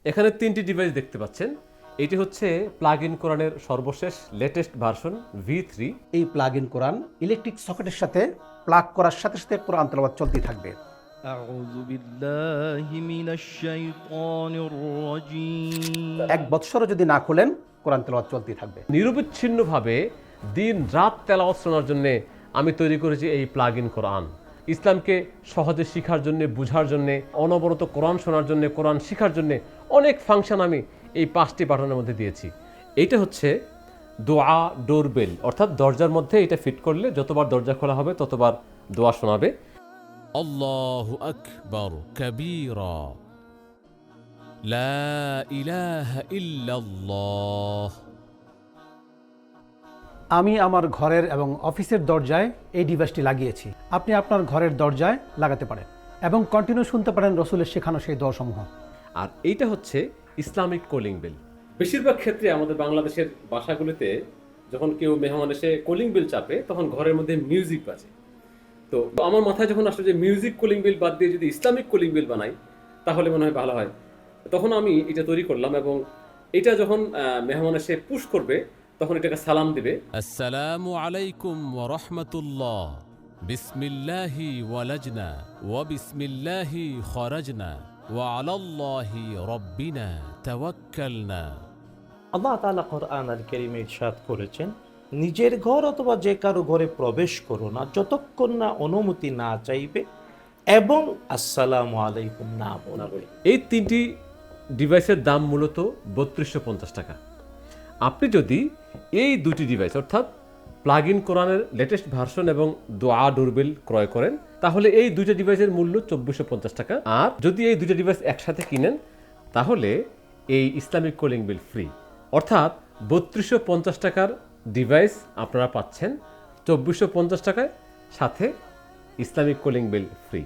এখানে 3টি ডিভাইস দেখতে পাচ্ছেন। এটি হচ্ছে প্লাগ ইন কোরআনের সর্বশেষ লেটেস্ট ভার্সন V3। এই প্লাগ ইন কোরআন ইলেকট্রিক সকেটের সাথে প্লাগ করার সাথে সাথে কোরআন তেলাওয়াত চলতেই থাকবে। أعوذ بالله من الشيطان الرجيم 1 বছরও যদি না খোলেন কোরআন তেলাওয়াত চলতেই থাকবে। নিরবিচ্ছিন্নভাবে দিন রাত তেলাওয়াত শোনার জন্য আমি তৈরি করেছি এই প্লাগ ইন কোরআন। ইসলামকে সহজে শেখার জন্য, বুঝার জন্য, অনবরত কোরআন শোনার জন্য, কোরআন শেখার জন্য অনেক ফাংশন আমি এই 5টি বাটনের মধ্যে দিয়েছি। এইটা হচ্ছে দোয়া ডোরবেল, অর্থাৎ দরজার মধ্যে এটা ফিট করলে যতবার দরজা খোলা হবে ততবার দোয়া শোনাবে। আল্লাহু আকবার কাবীরা লা ইলাহা ইল্লাল্লাহ। আমি আমার ঘরের এবং অফিসের দরজায় এই ডিভাইসটি লাগিয়েছি। আপনি আপনার ঘরের দরজায় লাগাতে পারেন এবং কন্টিনিউ শুনতে পারেন রসুলের শেখানো সেই দোয়াসমূহ। আর এইটা হচ্ছে ইসলামিক কলিং বেল। বেশিরভাগ ক্ষেত্রে আমাদের বাংলাদেশের বাসাগুলিতে যখন কেউ মেহমান এসে কলিং বেল চাপে তখন ঘরের মধ্যে মিউজিক বাজে। তো আমার মাথায় যখন আসলে যে মিউজিক কলিং বেল বাদ দিয়ে যদি ইসলামিক কলিং বেল বানাই তাহলে মনে হয় ভালো হয়। তখন আমি এটা তৈরি করলাম এবং এটা যখন মেহমান এসে পুশ করবে তখন এটাকে সালাম দিবে। আসসালামু আলাইকুম ওয়া রাহমাতুল্লাহ। বিসমিল্লাহি ওয়ালাজনা ওয়া বিসমিল্লাহি খরাজনা ওয়া আলাল্লাহি রাব্বিনা তাওয়াক্কালনা। আল্লাহ তাআলা কোরআন আল কারীমে ইরশাদ করেছেন, নিজের ঘর অথবা যে কারো ঘরে প্রবেশ করো না যতক্ষণ না অনুমতি না চাইবে এবং আসসালামু আলাইকুম না বলবে। এই 3টি ডিভাইসের দাম মূলত 3250 টাকা। আপনি যদি এই 2টি ডিভাইস অর্থাৎ প্লাগ ইন কোরআনের লেটেস্ট ভার্সন এবং দোয়া ডোরবেল ক্রয় করেন তাহলে এই 2টা ডিভাইসের মূল্য 2450 টাকা। আর যদি এই 2টা ডিভাইস একসাথে কিনেন তাহলে এই ইসলামিক কলিং বেল ফ্রি, অর্থাৎ 3250 টাকার ডিভাইস আপনারা পাচ্ছেন 2450 টাকায়, সাথে ইসলামিক কলিং বেল ফ্রি।